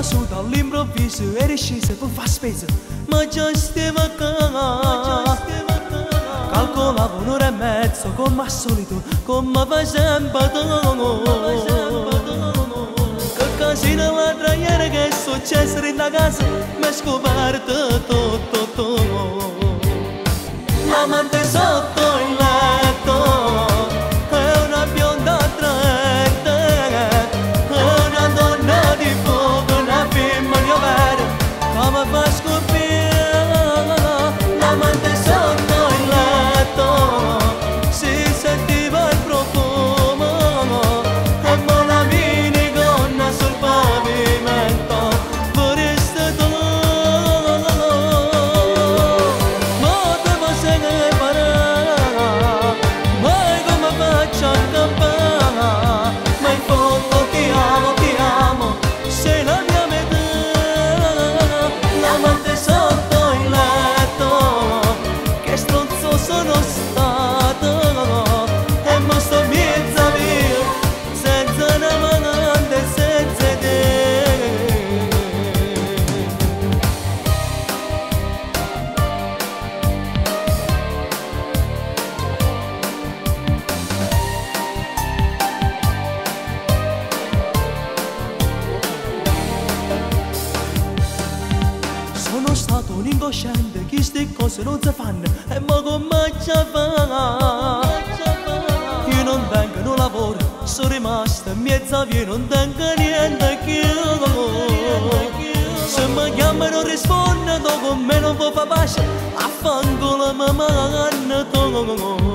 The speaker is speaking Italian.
su dall'improvviso eri scesa per far spesa, ma già stava qua. Calcolavo un'ora e mezzo come al solito, come fa sempre tu. Che casino la traiera che è successo in casa, mi ha scoperto tutto. L'amante sotto il letto è una bionda attraente, è una donna di fuoco, una femmina vera, come fa scoprire. L'amante sotto il letto si sentiva il profumo e buona minigonna sul pavimento. Vorreste tu, ma te posso che farà, mai come faccio a campare, ma in fondo ti amo, sei la mia metà. L'amante sotto il letto, che stronzo sono stato, e mo sto mezza via, senza una manante, senza te. Sono stato un incosciente, che ste cose non si fanno, e mo come ci fa? Io non tengo un lavoro, sono rimasto in mezza via, non tengo niente più. Se mi chiamano rispondo, con me non può far pace, affanculo mi manno tu.